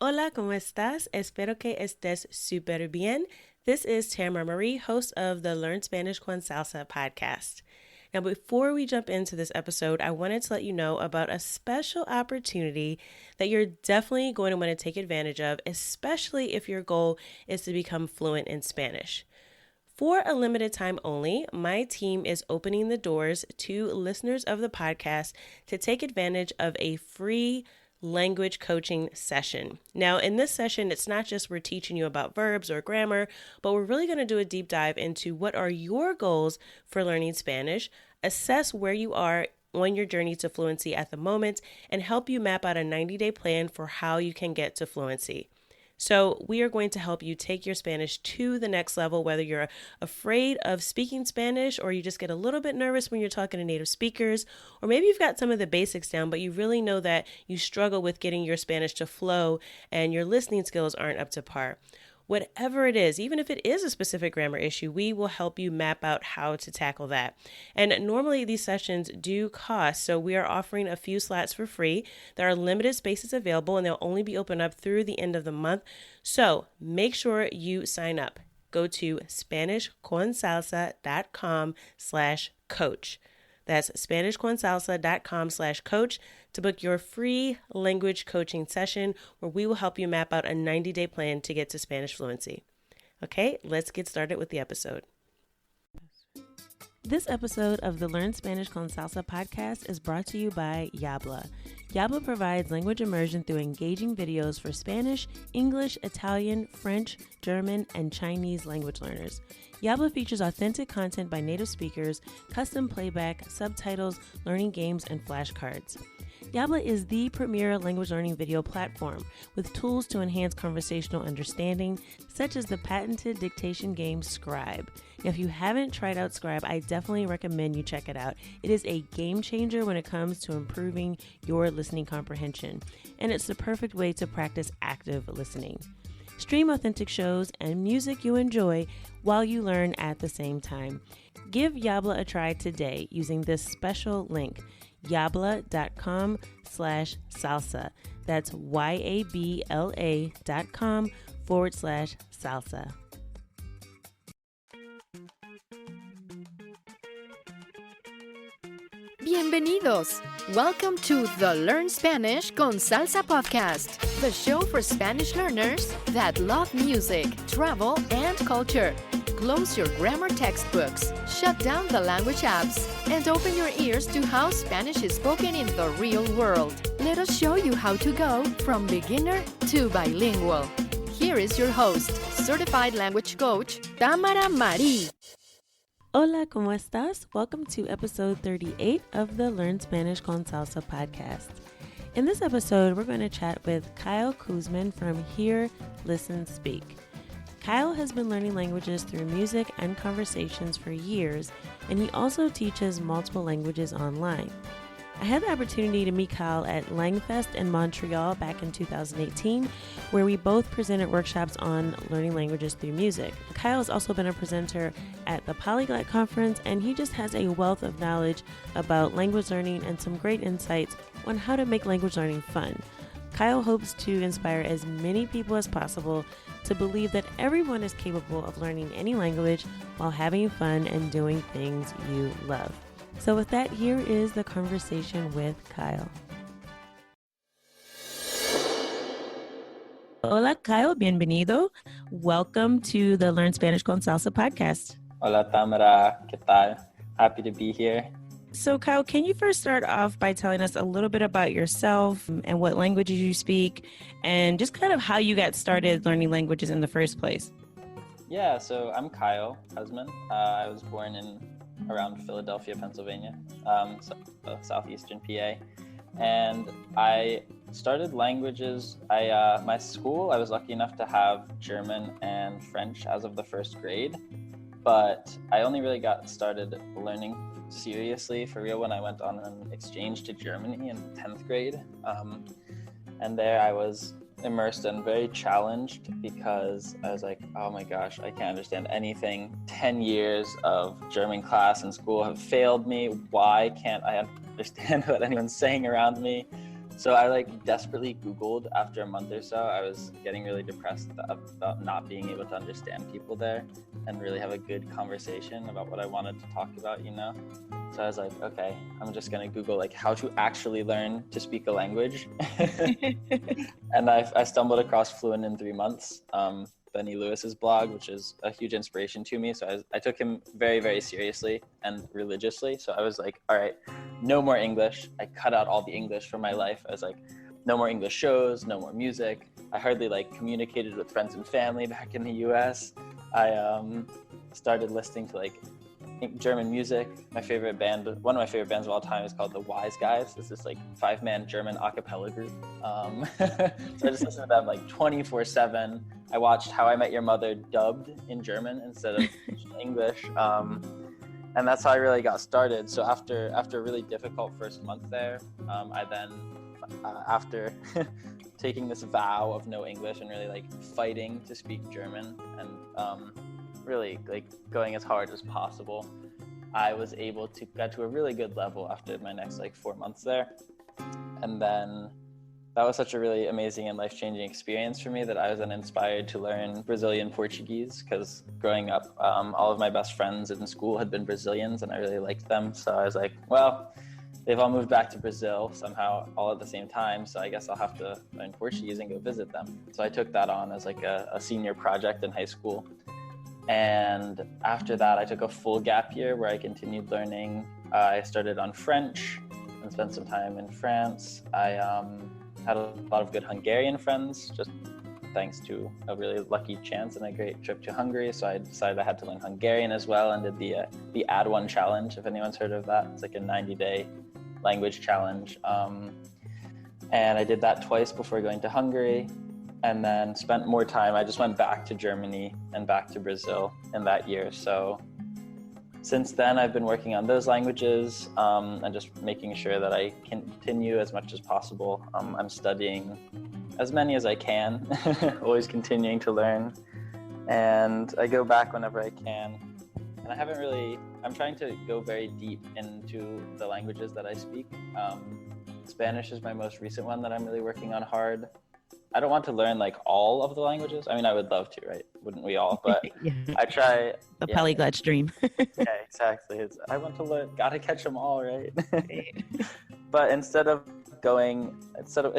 Hola, ¿cómo estás? Espero que estés súper bien. This is Tamara Marie, host of the Learn Spanish con Salsa podcast. Now, before we jump into this episode, I wanted to let you know about a special opportunity that you're definitely going to want to take advantage of, especially if your goal is to become fluent in Spanish. For a limited time only, my team is opening the doors to listeners of the podcast to take advantage of a free language coaching session. Now, in this session, it's not just we're teaching you about verbs or grammar, but we're really going to do a deep dive into what are your goals for learning Spanish, assess where you are on your journey to fluency at the moment, and help you map out a 90-day plan for how you can get to fluency. So we are going to help you take your Spanish to the next level, whether you're afraid of speaking Spanish or you just get a little bit nervous when you're talking to native speakers, or maybe you've got some of the basics down, but you really know that you struggle with getting your Spanish to flow and your listening skills aren't up to par. Whatever it is, even if it is a specific grammar issue, we will help you map out how to tackle that. And normally these sessions do cost, so we are offering a few slots for free. There are limited spaces available and they'll only be open up through the end of the month. So make sure you sign up. Go to SpanishConSalsa.com/coach. That's SpanishConSalsa.com/coach to book your free language coaching session where we will help you map out a 90-day plan to get to Spanish fluency. Okay, let's get started with the episode. This episode of the Learn Spanish con Salsa podcast is brought to you by Yabla. Yabla provides language immersion through engaging videos for Spanish, English, Italian, French, German, and Chinese language learners. Yabla features authentic content by native speakers, custom playback, subtitles, learning games, and flashcards. Yabla is the premier language learning video platform with tools to enhance conversational understanding, such as the patented dictation game Scribe. Now, if you haven't tried out Scribe, I definitely recommend you check it out. It is a game changer when it comes to improving your listening comprehension, and it's the perfect way to practice active listening. Stream authentic shows and music you enjoy while you learn at the same time. Give Yabla a try today using this special link, yabla.com/salsa. That's YABLA.com/salsa. Bienvenidos! Welcome to the Learn Spanish con Salsa podcast, the show for Spanish learners that love music, travel, and culture. Close your grammar textbooks, shut down the language apps, and open your ears to how Spanish is spoken in the real world. Let us show you how to go from beginner to bilingual. Here is your host, certified language coach, Tamara Marie. Hola, ¿cómo estás? Welcome to episode 38 of the Learn Spanish con Salsa podcast. In this episode, we're going to chat with Kyle Kuzman from Hear, Listen, Speak. Kyle has been learning languages through music and conversations for years, and he also teaches multiple languages online. I had the opportunity to meet Kyle at Langfest in Montreal back in 2018, where we both presented workshops on learning languages through music. Kyle has also been a presenter at the Polyglot Conference, and he just has a wealth of knowledge about language learning and some great insights on how to make language learning fun. Kyle hopes to inspire as many people as possible to believe that everyone is capable of learning any language while having fun and doing things you love. So with that, here is the conversation with Kyle. Hola, Kyle. Bienvenido. Welcome to the Learn Spanish con Salsa podcast. Hola, Tamara. ¿Qué tal? Happy to be here. So, Kyle, can you first start off by telling us a little bit about yourself and what languages you speak and just kind of how you got started learning languages in the first place? Yeah, so I'm Kyle Kuzman. I was born in around Philadelphia, Pennsylvania, southeastern PA. And I started languages. My school, I was lucky enough to have German and French as of the first grade, but I only really got started learning seriously for real when I went on an exchange to Germany in 10th grade. And there I was immersed and very challenged because I was like, oh my gosh, I can't understand anything. 10 years of German class and school have failed me. Why can't I understand what anyone's saying around me? So I like desperately Googled after a month or so. I was getting really depressed about not being able to understand people there and really have a good conversation about what I wanted to talk about, you know? So I was like, okay, I'm just going to Google like how to actually learn to speak a language. And I stumbled across Fluent in 3 months, Benny Lewis's blog, which is a huge inspiration to me. So I took him very, very seriously and religiously. So I was like, all right, no more English. I cut out all the English from my life. I was like, no more English shows, no more music. I hardly like communicated with friends and family back in the US. I started listening to like German music. My favorite band, one of my favorite bands of all time, is called the Wise Guys. It's this like 5-man German a cappella group. So I just listened to them like 24/7. I watched How I Met Your Mother dubbed in German instead of English. And that's how I really got started. So after a really difficult first month there, I then, after taking this vow of no English and really like fighting to speak German and really like going as hard as possible, I was able to get to a really good level after my next like 4 months there. And then that was such a really amazing and life-changing experience for me that I was then inspired to learn Brazilian Portuguese, because growing up, all of my best friends in school had been Brazilians and I really liked them. So I was like, well, they've all moved back to Brazil somehow all at the same time, so I guess I'll have to learn Portuguese and go visit them. So I took that on as like a senior project in high school. And after that, I took a full gap year where I continued learning. I started on French and spent some time in France. I had a lot of good Hungarian friends, just thanks to a really lucky chance and a great trip to Hungary. So I decided I had to learn Hungarian as well and did the Add One challenge, if anyone's heard of that. It's like a 90-day language challenge. And I did that twice before going to Hungary, and then spent more time. I just went back to Germany and back to Brazil in that year. So since then, I've been working on those languages and just making sure that I continue as much as possible. I'm studying as many as I can, always continuing to learn. And I go back whenever I can. And I'm trying to go very deep into the languages that I speak. Spanish is my most recent one that I'm really working on hard. I don't want to learn like all of the languages. I mean, I would love to, right? Wouldn't we all? But yeah. I try. The polyglot dream. Yeah, exactly. I want to learn. Gotta catch them all, right? But it's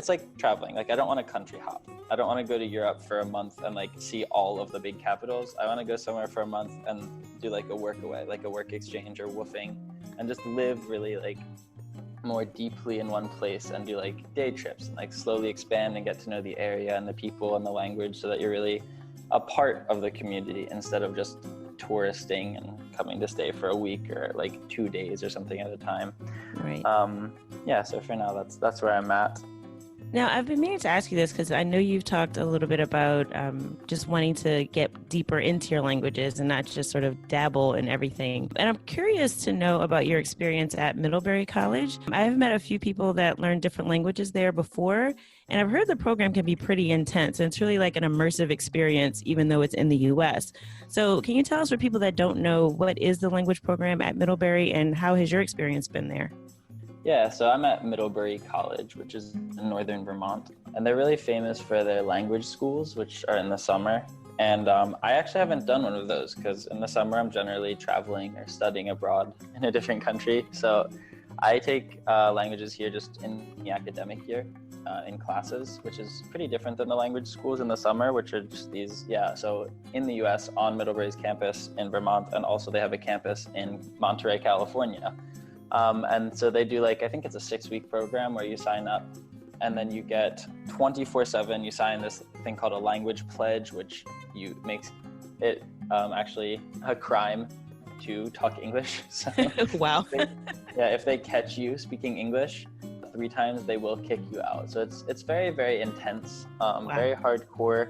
like traveling. Like I don't want to country hop. I don't want to go to Europe for a month and like see all of the big capitals. I want to go somewhere for a month and do like a work away, like a work exchange or woofing, and just live really like more deeply in one place and do like day trips and like slowly expand and get to know the area and the people and the language, so that you're really a part of the community instead of just touristing and coming to stay for a week or like 2 days or something at a time. Right. Yeah, so for now that's where I'm at. Now, I've been meaning to ask you this because I know you've talked a little bit about just wanting to get deeper into your languages and not just sort of dabble in everything. And I'm curious to know about your experience at Middlebury College. I've met a few people that learned different languages there before, and I've heard the program can be pretty intense. And it's really like an immersive experience, even though it's in the U.S. So can you tell us, for people that don't know, what is the language program at Middlebury and how has your experience been there? Yeah, so I'm at Middlebury College, which is in northern Vermont, and they're really famous for their language schools, which are in the summer. And I actually haven't done one of those because in the summer I'm generally traveling or studying abroad in a different country. So I take languages here just in the academic year in classes, which is pretty different than the language schools in the summer, which are just these, so in the US on Middlebury's campus in Vermont, and also they have a campus in Monterey, California. And so they do like, I think it's a 6-week program where you sign up and then you get 24/7, you sign this thing called a language pledge, which makes it actually a crime to talk English. So Wow. if they catch you speaking English 3 times, they will kick you out. So it's very, very intense, Wow. very hardcore.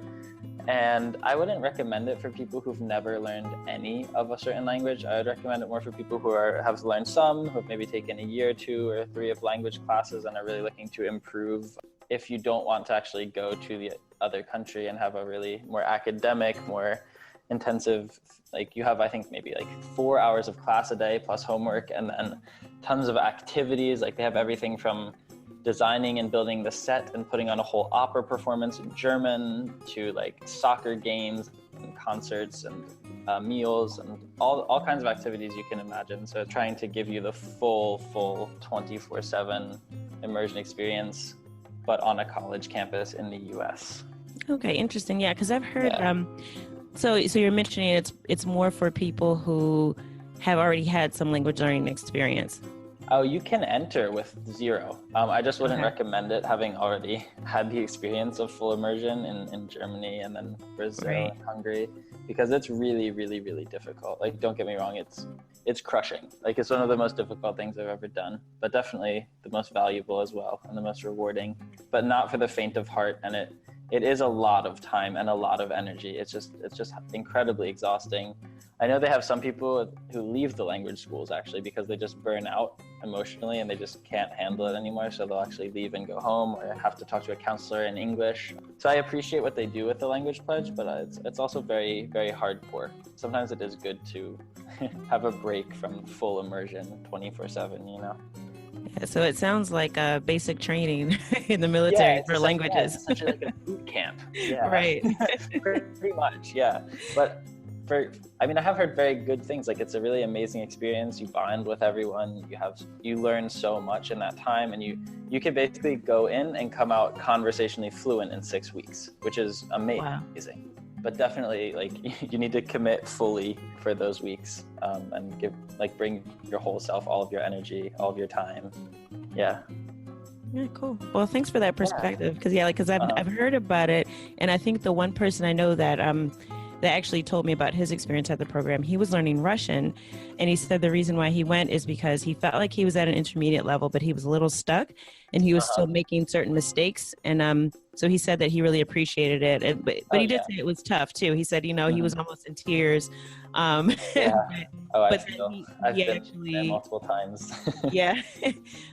And I wouldn't recommend it for people who've never learned any of a certain language. I would recommend it more for people who have learned some, who have maybe taken a year or 2 or 3 of language classes and are really looking to improve. If you don't want to actually go to the other country and have a really more academic, more intensive, like you have, I think maybe like 4 hours of class a day plus homework, and then tons of activities. Like they have everything from designing and building the set and putting on a whole opera performance in German, to like soccer games and concerts and meals and all kinds of activities you can imagine. So trying to give you the full 24/7 immersion experience, but on a college campus in the US. Okay, interesting. Yeah, because I've heard, so you're mentioning it's more for people who have already had some language learning experience. Oh, you can enter with 0. I just wouldn't recommend it having already had the experience of full immersion in Germany and then Brazil and Hungary, because it's really, really, really difficult. Like, don't get me wrong, it's crushing. Like, it's one of the most difficult things I've ever done, but definitely the most valuable as well and the most rewarding, but not for the faint of heart. And it is a lot of time and a lot of energy. It's just incredibly exhausting. I know they have some people who leave the language schools actually because they just burn out emotionally and they just can't handle it anymore. So they'll actually leave and go home or have to talk to a counselor in English. So I appreciate what they do with the language pledge, but it's also very, very hardcore. Sometimes it is good to have a break from full immersion 24/7, you know? Yeah, so it sounds like a basic training in the military for languages. It's such like a boot camp. Yeah. Right. Pretty much, yeah. But I have heard very good things. Like, it's a really amazing experience. You bond with everyone. You learn so much in that time, and you can basically go in and come out conversationally fluent in 6 weeks, which is amazing. Wow. But definitely, like, you need to commit fully for those weeks, and bring your whole self, all of your energy, all of your time. Yeah. Yeah, cool. Well, thanks for that perspective. Because I've heard about it, and I think the one person I know that actually told me about his experience at the program, he was learning Russian, and he said the reason why he went is because he felt like he was at an intermediate level, but he was a little stuck, and he was still making certain mistakes, and so he said that he really appreciated it, but he did say it was tough too. He said, he was almost in tears. I've been there multiple times. Yeah,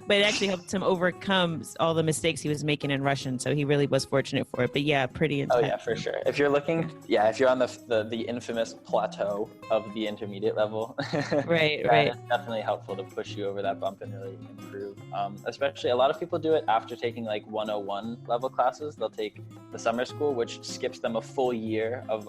but it actually helped him overcome all the mistakes he was making in Russian, so he really was fortunate for it. But yeah, pretty intense. Oh yeah, for sure. If you're on the infamous plateau of the intermediate level, right. It's definitely helpful to push you over that bump and really improve. Especially a lot of people do it after taking like 101 level classes. They'll take the summer school, which skips them a full year of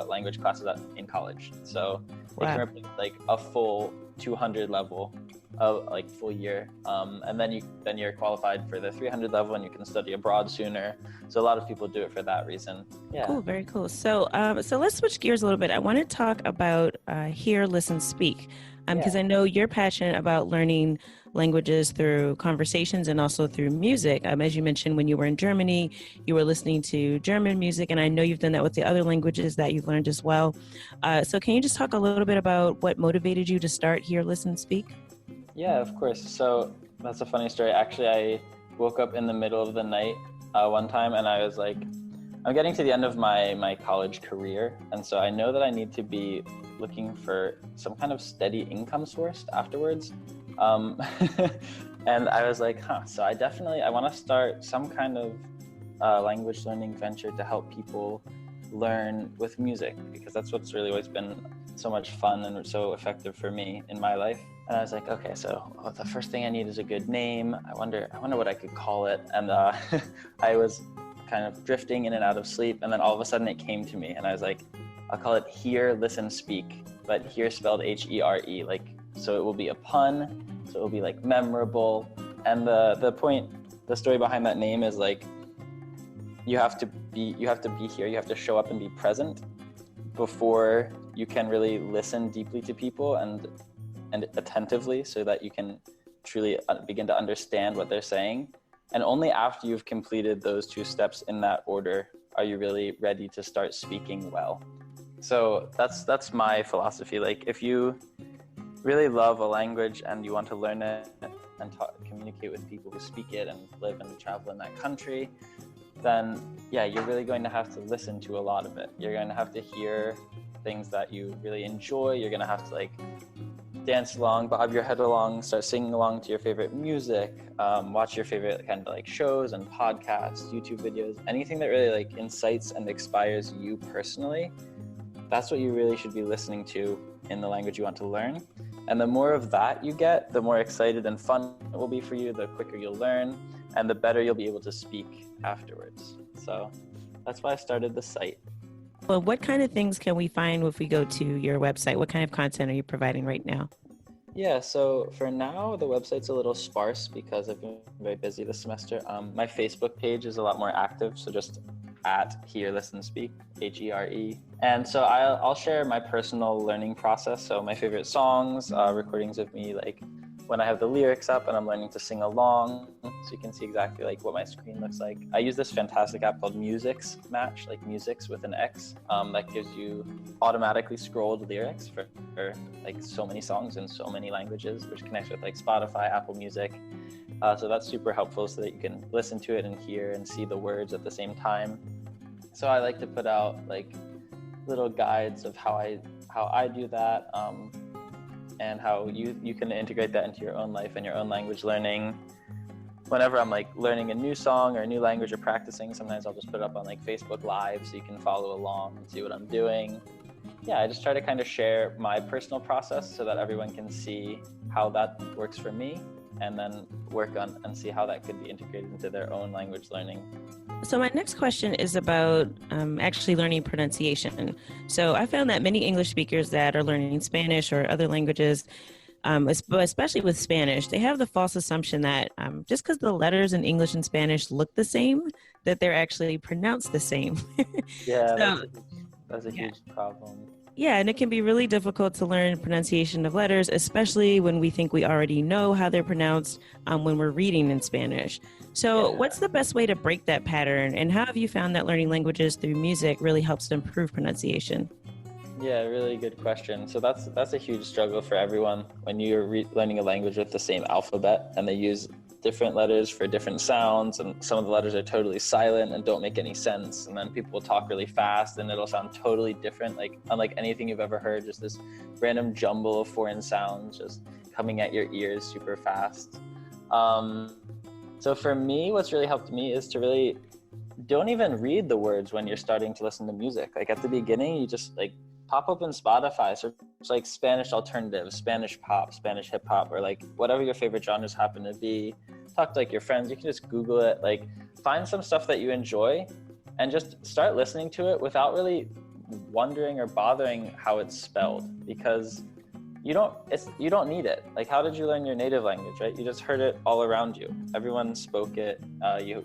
language classes in college. So they can replace like a full 200 level of like full year, and then you're qualified for the 300 level, and you can study abroad sooner. So a lot of people do it for that reason. Yeah. Cool, very cool. So let's switch gears a little bit. I want to talk about hear, listen, speak, because I know you're passionate about learning languages through conversations and also through music. As you mentioned, when you were in Germany, you were listening to German music, and I know you've done that with the other languages that you've learned as well. So can you just talk a little bit about what motivated you to start Hear, Listen, Speak? Yeah, of course. So that's a funny story. Actually, I woke up in the middle of the night one time, and I was like, I'm getting to the end of my college career, and so I know that I need to be looking for some kind of steady income source afterwards. And I was like, so I want to start some kind of language learning venture to help people learn with music, because that's what's really always been so much fun and so effective for me in my life. And I was like, okay, so the first thing I need is a good name. I wonder what I could call it. And I was kind of drifting in and out of sleep, and then all of a sudden it came to me, and I was like, I'll call it Hear, Listen, Speak, but hear spelled H-E-R-E, like, so it will be a pun, so it will be like memorable. And the story behind that name is like, you have to be here, you have to show up and be present before you can really listen deeply to people and attentively, so that you can truly begin to understand what they're saying. And only after you've completed those 2 steps in that order are you really ready to start speaking well. So that's my philosophy. Like, if you really love a language and you want to learn it and communicate with people who speak it and live and travel in that country, then you're really going to have to listen to a lot of it. You're going to have to hear things that you really enjoy. You're going to have to like dance along, bob your head along, start singing along to your favorite music, watch your favorite kind of like shows and podcasts, YouTube videos, anything that really like incites and inspires you personally. That's what you really should be listening to in the language you want to learn. And the more of that you get, the more excited and fun it will be for you, the quicker you'll learn. and the better you'll be able to speak afterwards. So that's why I started the site. Well, what kind of things can we find if we go to your website? What kind of content are you providing right now? Yeah, so for now, the website's a little sparse because I've been very busy this semester. My Facebook page is a lot more active, so just at Hear, Listen, Speak, HERE. And so I'll share my personal learning process. So my favorite songs, recordings of me, like when I have the lyrics up and I'm learning to sing along, so you can see exactly like what my screen looks like. I use this fantastic app called Musix Match, like Musix with an X, that gives you automatically scrolled lyrics for like so many songs in so many languages, which connects with like Spotify, Apple Music. So that's super helpful so that you can listen to it and hear and see the words at the same time. So I like to put out like little guides of how I do that, and how you can integrate that into your own life and your own language learning. Whenever I'm like learning a new song or a new language or practicing, sometimes I'll just put it up on like Facebook Live so you can follow along and see what I'm doing. Yeah, I just try to kind of share my personal process so that everyone can see how that works for me, and then work on and see how that could be integrated into their own language learning. So my next question is about actually learning pronunciation. So I found that many English speakers that are learning Spanish or other languages, especially with Spanish, they have the false assumption that just because the letters in English and Spanish look the same, that they're actually pronounced the same. Yeah, So, that's a huge problem. yeah, and it can be really difficult to learn pronunciation of letters, especially when we think we already know how they're pronounced when we're reading in Spanish. So what's the best way to break that pattern? And how have you found that learning languages through music really helps to improve pronunciation? Yeah, really good question. So that's a huge struggle for everyone when you're learning a language with the same alphabet and they use different letters for different sounds, and some of the letters are totally silent and don't make any sense, and then people will talk really fast and it'll sound totally different, like unlike anything you've ever heard, just this random jumble of foreign sounds just coming at your ears super fast. So for me, what's really helped me is to really don't even read the words when you're starting to listen to music. Like at the beginning, you just like pop open Spotify, search like Spanish alternative, Spanish pop, Spanish hip hop, or like whatever your favorite genres happen to be. Talk to like your friends. You can just Google it, like find some stuff that you enjoy and just start listening to it without really wondering or bothering how it's spelled, because you don't need it. Like, how did you learn your native language, right? You just heard it all around you. Everyone spoke it. You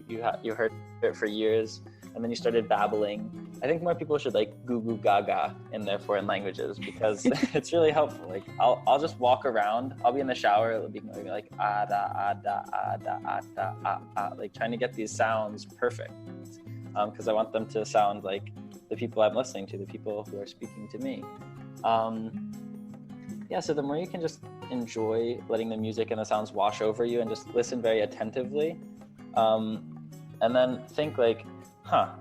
heard it for years, and then you started babbling. I think more people should like goo goo gaga in their foreign languages, because it's really helpful. Like I'll just walk around. I'll be in the shower. It'll be like like trying to get these sounds perfect, because I want them to sound like the people I'm listening to, the people who are speaking to me. Yeah, so the more you can just enjoy letting the music and the sounds wash over you and just listen very attentively, and then think like,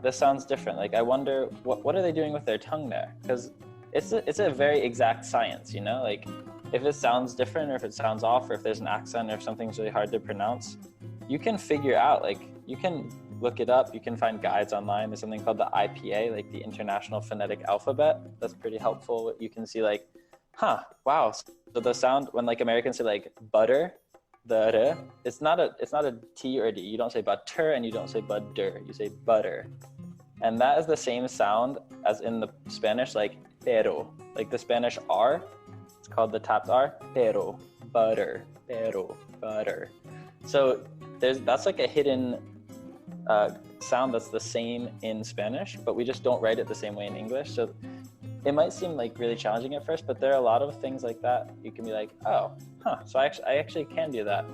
this sounds different. Like, I wonder, what are they doing with their tongue there? Because it's a very exact science, you know? Like, if it sounds different or if it sounds off or if there's an accent or if something's really hard to pronounce, you can figure out, like, you can look it up. You can find guides online. There's something called the IPA, like the International Phonetic Alphabet. That's pretty helpful. You can see like, wow. So the sound when like Americans say like butter, the r, it's not a T or a D. You don't say butter and you don't say butter. You say butter. And that is the same sound as in the Spanish, like pero. Like the Spanish R, it's called the tapped R, pero, butter, pero, butter. So that's like a hidden sound that's the same in Spanish, but we just don't write it the same way in English. So it might seem like really challenging at first, but there are a lot of things like that. You can be like, so I actually can do that.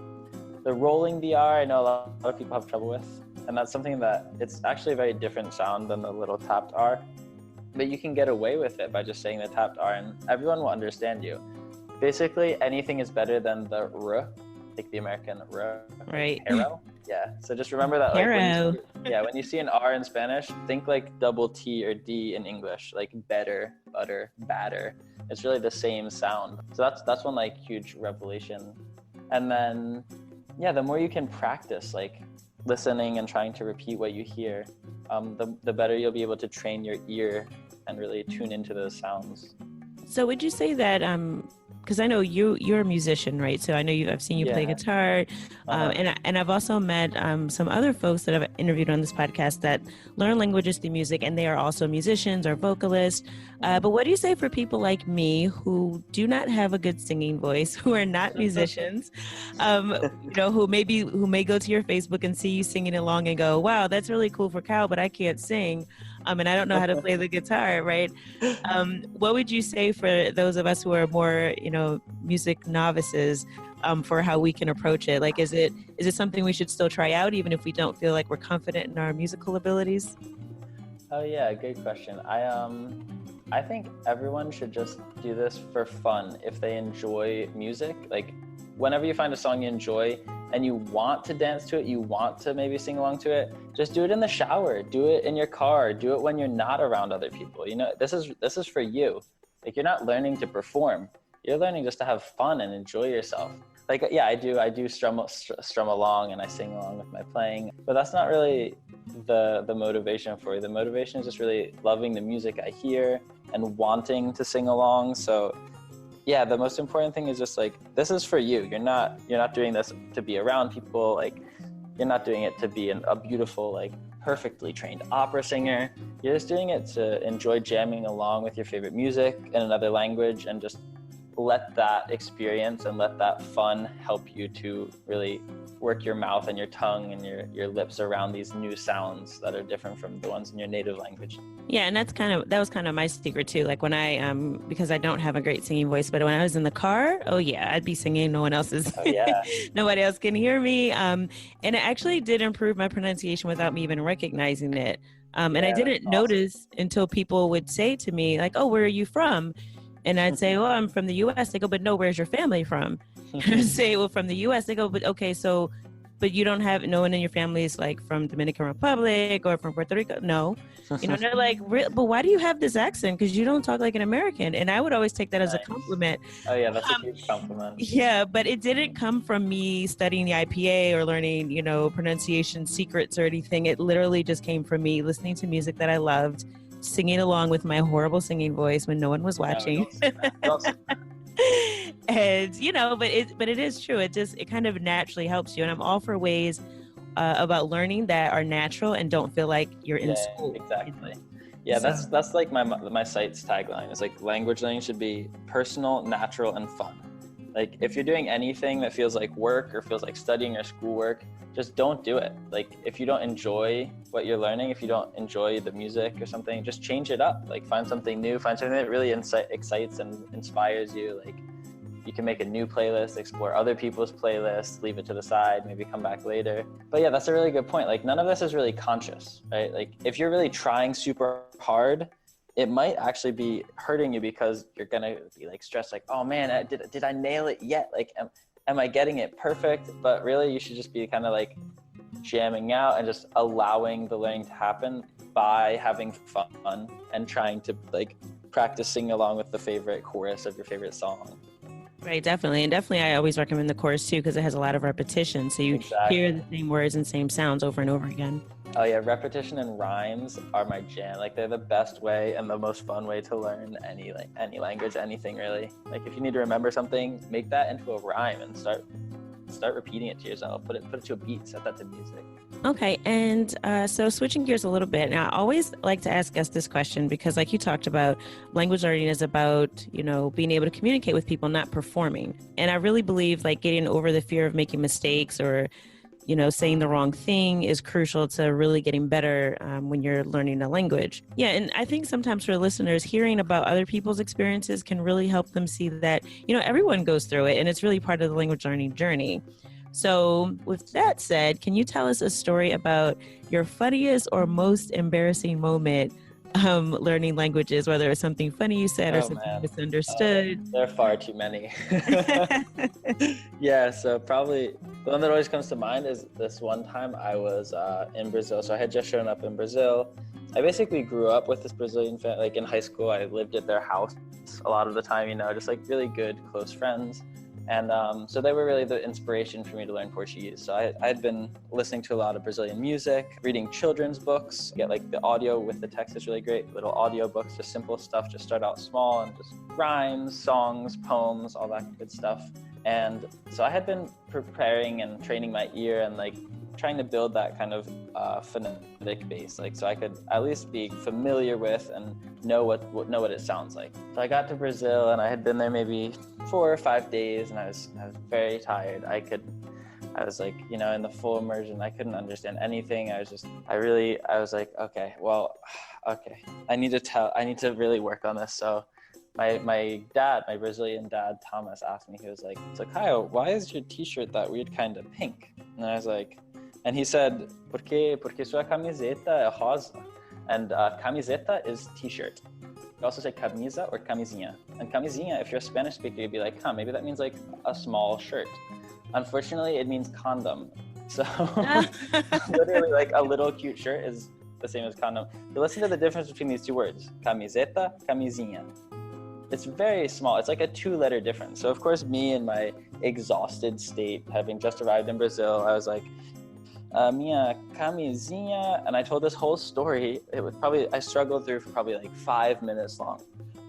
The rolling the R, I know a lot of people have trouble with, and that's something that it's actually a very different sound than the little tapped R, but you can get away with it by just saying the tapped R and everyone will understand you. Basically, anything is better than the R, like the American R, right? Arrow. Yeah, so just remember that, like, when you see an R in Spanish, think like double T or D in English, like better, butter, batter. It's really the same sound. So that's one like huge revelation. And then, the more you can practice, like listening and trying to repeat what you hear, the better you'll be able to train your ear and really tune into those sounds. So would you say that because I know you're a musician, right? So I know I've seen you play Yeah. guitar, and I've also met some other folks that I've interviewed on this podcast that learn languages through music, and they are also musicians or vocalists. But what do you say for people like me who do not have a good singing voice, who are not musicians, who may go to your Facebook and see you singing along and go, "Wow, that's really cool for Kyle, but I can't sing, and I don't know how to play the guitar," right? What would you say for those of us who are more, music novices, for how we can approach it? Like, is it something we should still try out, even if we don't feel like we're confident in our musical abilities? Oh yeah, good question. I think everyone should just do this for fun if they enjoy music. Like, whenever you find a song you enjoy and you want to dance to it, you want to maybe sing along to it, just do it in the shower, do it in your car, do it when you're not around other people. This is for you. Like, you're not learning to perform. You're learning just to have fun and enjoy yourself. Like, yeah, I do strum along and I sing along with my playing, but that's not really the motivation for you. The motivation is just really loving the music I hear and wanting to sing along. So yeah, the most important thing is just like, this is for you. You're not doing this to be around people. Like, you're not doing it to be a beautiful, like, perfectly trained opera singer. You're just doing it to enjoy jamming along with your favorite music in another language, and just let that experience and let that fun help you to really work your mouth and your tongue and your lips around these new sounds that are different from the ones in your native language. Yeah, and that was kind of my secret too. Like, when I because I don't have a great singing voice, but when I was in the car, oh yeah, I'd be singing. No one else is. Oh, yeah. Nobody else can hear me. And it actually did improve my pronunciation without me even recognizing it. And I didn't notice until people would say to me, like, "Oh, where are you from?" And I'd say, "Oh, I'm from the U.S." They go, "But no, where's your family from?" And I'd say, "Well, from the U.S." They go, "But okay, so, but you don't have no one in your family is like from Dominican Republic or from Puerto Rico?" No, and they're like, "But why do you have this accent? Because you don't talk like an American." And I would always take that as a compliment. Oh yeah, that's a huge compliment. Yeah, but it didn't come from me studying the IPA or learning, pronunciation secrets or anything. It literally just came from me listening to music that I loved, singing along with my horrible singing voice when no one was watching. And but it is true. It kind of naturally helps you. And I'm all for ways about learning that are natural and don't feel like you're in school. Exactly. Yeah, so that's like my site's tagline. Is like, language learning should be personal, natural, and fun. Like, if you're doing anything that feels like work or feels like studying or schoolwork, just don't do it. Like, if you don't enjoy what you're learning, if you don't enjoy the music or something, just change it up. Like, find something new, find something that really excites and inspires you. Like, you can make a new playlist, explore other people's playlists, leave it to the side, maybe come back later. But yeah, that's a really good point. Like, none of this is really conscious, right? Like, if you're really trying super hard, it might actually be hurting you, because you're gonna be like stressed, like, oh man, did I nail it yet? Like, am I getting it perfect? But really, you should just be kind of like jamming out and just allowing the learning to happen by having fun and trying to like practice singing along with the favorite chorus of your favorite song. Right, definitely. And definitely I always recommend the chorus too, because it has a lot of repetition. So you hear the same words and same sounds over and over again. Oh yeah, repetition and rhymes are my jam. Like, they're the best way and the most fun way to learn any language, anything really. Like, if you need to remember something, make that into a rhyme and start repeating it to yourself. Put it to a beat, set that to music. Okay, and so switching gears a little bit. Now, I always like to ask us this question because, like you talked about, language learning is about, being able to communicate with people, not performing. And I really believe like getting over the fear of making mistakes or saying the wrong thing is crucial to really getting better when you're learning a language. Yeah, and I think sometimes for listeners, hearing about other people's experiences can really help them see that, everyone goes through it and it's really part of the language learning journey. So with that said, can you tell us a story about your funniest or most embarrassing moment learning languages, whether it's something funny you said or something misunderstood? There are far too many. Yeah, so probably the one that always comes to mind is this one time I was in Brazil. So I had just shown up in Brazil. I basically grew up with this Brazilian family. Like, in high school, I lived at their house a lot of the time, just like really good, close friends. And so they were really the inspiration for me to learn Portuguese. So I had been listening to a lot of Brazilian music, reading children's books, get like the audio with the text is really great, little audio books, just simple stuff, just start out small and just rhymes, songs, poems, all that good stuff. And so I had been preparing and training my ear and like trying to build that kind of phonetic base, like so I could at least be familiar with and know what it sounds like. So I got to Brazil and I had been there maybe 4 or 5 days, and I was very tired. I was like, you know, in the full immersion. I couldn't understand anything. I was like, okay, I need to really work on this. So my dad, my Brazilian dad, Thomas, asked me, he was like, so Kyle, why is your t-shirt that weird kind of pink? And I was like, and he said, porque sua camiseta é rosa. And camiseta is t-shirt. You also say camisa or camisinha. And camisinha, if you're a Spanish speaker, you'd be like, maybe that means like a small shirt. Unfortunately, it means condom. So literally like a little cute shirt is the same as condom. But listen to the difference between these two words. Camiseta, camisinha. It's very small. It's like a 2-letter difference. So of course, me in my exhausted state, having just arrived in Brazil, I was like, minha camisinha, and I told this whole story. I struggled through for probably like 5 minutes long.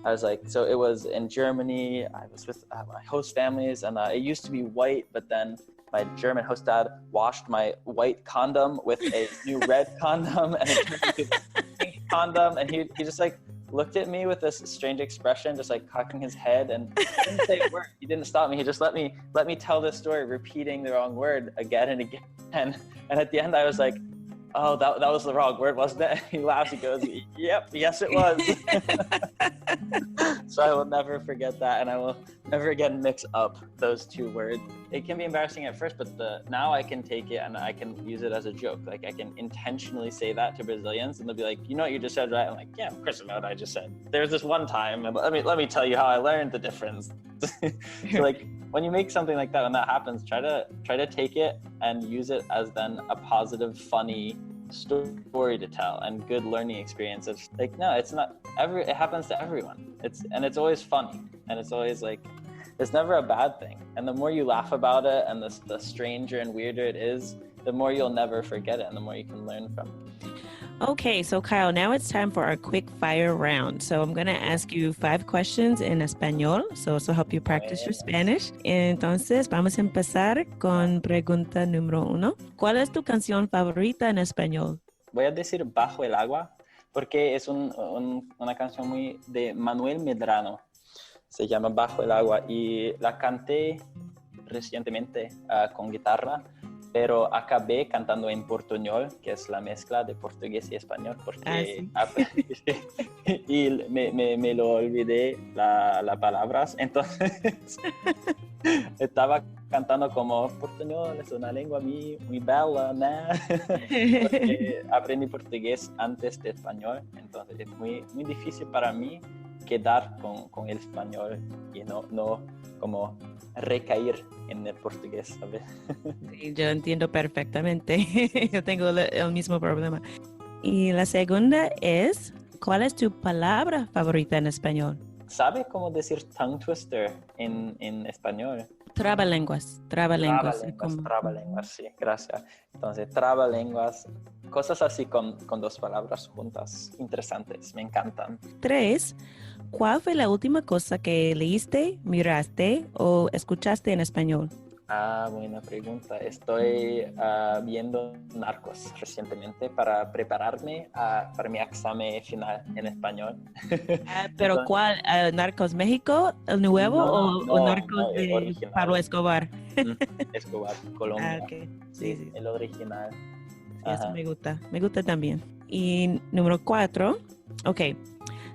I was like, so it was in Germany. I was with my host families, and it used to be white, but then my German host dad washed my white condom with a new red condom, and it turned into a pink condom, and he just like looked at me with this strange expression, just like cocking his head, and didn't say a word. He didn't stop me. He just let me tell this story, repeating the wrong word again and again. And at the end, I was like, oh, that was the wrong word, wasn't it? And he laughs. He goes, yep, yes, it was. So I will never forget that, and I will never again mix up those 2 words. It can be embarrassing at first, but now I can take it and I can use it as a joke. Like I can intentionally say that to Brazilians, and they'll be like, you know what you just said, right? I'm like, yeah, of course I know what I just said. There's this one time, and let me tell you how I learned the difference. So like when you make something like that, when that happens, try to take it and use it as then a positive, funny story to tell and good learning experience. It's like, no, it's not it happens to everyone. It's always funny, and it's always like, it's never a bad thing. And the more you laugh about it and the stranger and weirder it is, the more you'll never forget it and the more you can learn from it. Okay, so Kyle, now it's time for our quick fire round. So I'm going to ask you 5 questions in español, so this will help you practice your Spanish. Entonces, vamos a empezar con pregunta número 1. ¿Cuál es tu canción favorita en español? Voy a decir Bajo el agua, porque es una canción muy de Manuel Medrano. Se llama Bajo el agua y la canté recientemente con guitarra, pero acabé cantando en portuñol, que es la mezcla de portugués y español, porque y me lo olvidé las palabras, entonces estaba cantando como portuñol es una lengua muy bella, ¿no? Porque aprendí portugués antes de español, entonces es muy difícil para mí quedar con el español y no como recaer en el portugués, ¿sabes? Sí, yo entiendo perfectamente. Yo tengo el mismo problema. Y la segunda es, ¿cuál es tu palabra favorita en español? ¿Sabe cómo decir tongue twister en español? Trabalenguas. Trabalenguas, sí, gracias. Entonces, trabalenguas, cosas así con 2 palabras juntas, interesantes, me encantan. 3. ¿Cuál fue la última cosa que leíste, miraste o escuchaste en español? Buena pregunta. Estoy viendo Narcos recientemente para prepararme para mi examen final en español. ¿Pero entonces, cuál? ¿Narcos México, el nuevo o Narcos de original. Pablo Escobar? Escobar, Colombia. Okay. Sí, el original. Sí, eso me gusta también. Y número 4,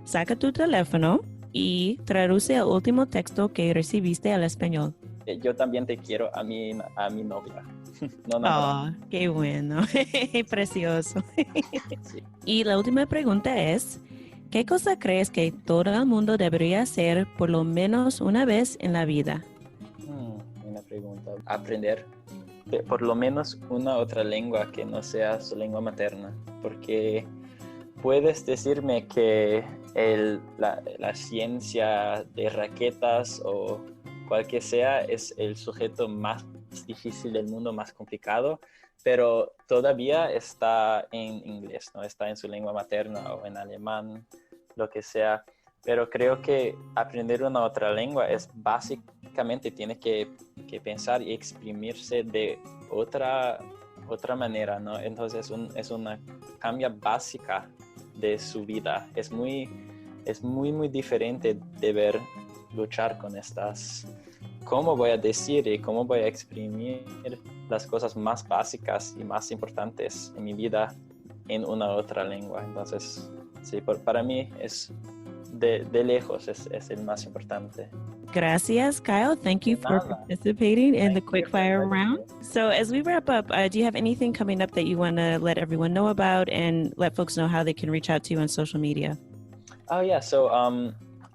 saca tu teléfono y traduce el último texto que recibiste al español. Yo también te quiero a mi novia. No. Qué bueno. Precioso. Sí. Y la última pregunta es, ¿qué cosa crees que todo el mundo debería hacer por lo menos una vez en la vida? Buena pregunta. Aprender por lo menos una otra lengua que no sea su lengua materna. Porque puedes decirme que la ciencia de raquetas o cual que sea, es el sujeto más difícil del mundo, más complicado, pero todavía está en inglés, ¿no? Está en su lengua materna o en alemán, lo que sea. Pero creo que aprender una otra lengua es básicamente, tiene que pensar y exprimirse de otra manera, ¿no? Entonces es una cambia básica de su vida. Es muy diferente de ver luchar con estas, cómo voy a decir y cómo voy a exprimir las cosas más básicas y más importantes en mi vida en una otra lengua. Entonces, sí, para mí es de lejos es el más importante. Gracias, Kyle. Thank you for participating in the quickfire round. So as we wrap up, do you have anything coming up that you want to let everyone know about and let folks know how they can reach out to you on social media? Oh, yeah. So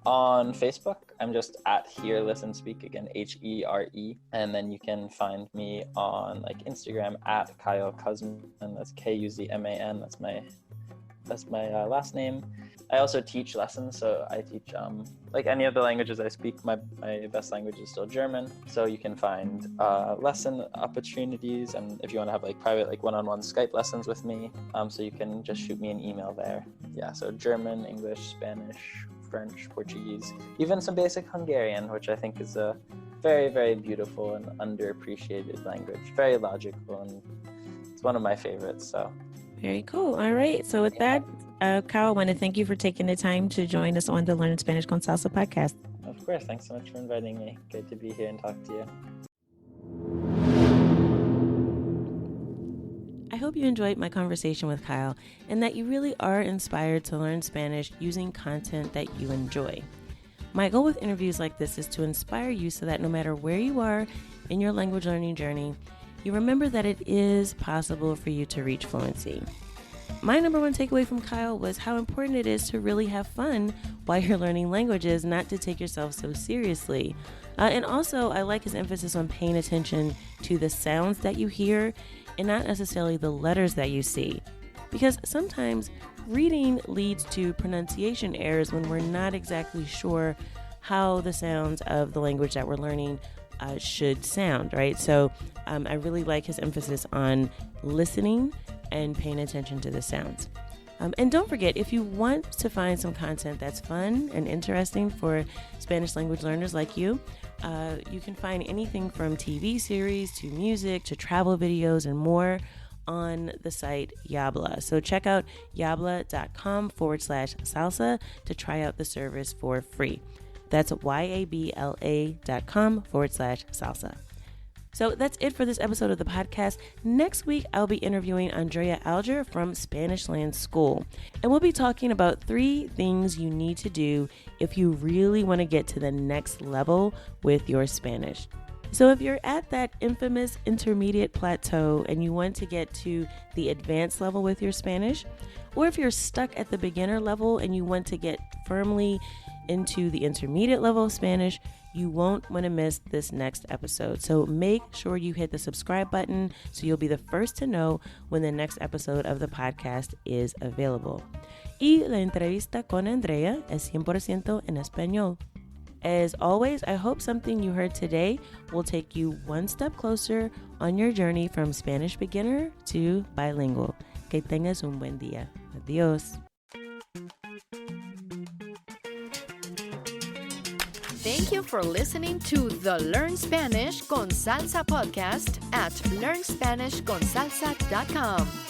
on Facebook, I'm just at Hear, Listen, Speak, again, HERE. And then you can find me on like Instagram at Kyle Kuzman. That's KUZMAN. That's my last name. I also teach lessons, so I teach like any of the languages I speak. My best language is still German, so you can find lesson opportunities, and if you want to have like private, like one-on-one Skype lessons with me, so you can just shoot me an email there. Yeah, so German, English, Spanish, French, Portuguese, even some basic Hungarian, which I think is a very, very beautiful and underappreciated language. Very logical, and it's one of my favorites. So. Very cool. All right. So with that, Kyle, I want to thank you for taking the time to join us on the Learn Spanish con Salsa podcast. Of course. Thanks so much for inviting me. Good to be here and talk to you. I hope you enjoyed my conversation with Kyle and that you really are inspired to learn Spanish using content that you enjoy. My goal with interviews like this is to inspire you so that no matter where you are in your language learning journey, you remember that it is possible for you to reach fluency. My number one takeaway from Kyle was how important it is to really have fun while you're learning languages, not to take yourself so seriously. And also, I like his emphasis on paying attention to the sounds that you hear and not necessarily the letters that you see. Because sometimes reading leads to pronunciation errors when we're not exactly sure how the sounds of the language that we're learning should sound, right? So I really like his emphasis on listening and paying attention to the sounds. And don't forget, if you want to find some content that's fun and interesting for Spanish language learners like you, you can find anything from TV series to music to travel videos and more on the site Yabla. So check out yabla.com/salsa to try out the service for free. That's yabla.com/salsa. So that's it for this episode of the podcast. Next week, I'll be interviewing Andrea Alger from Spanish Land School. And we'll be talking about 3 things you need to do if you really want to get to the next level with your Spanish. So if you're at that infamous intermediate plateau and you want to get to the advanced level with your Spanish, or if you're stuck at the beginner level and you want to get firmly into the intermediate level of Spanish, you won't want to miss this next episode. So make sure you hit the subscribe button so you'll be the first to know when the next episode of the podcast is available. Y la entrevista con Andrea es 100% en español. As always, I hope something you heard today will take you one step closer on your journey from Spanish beginner to bilingual. Que tengas un buen día. Adiós. Thank you for listening to the Learn Spanish con Salsa podcast at learnspanishconsalsa.com.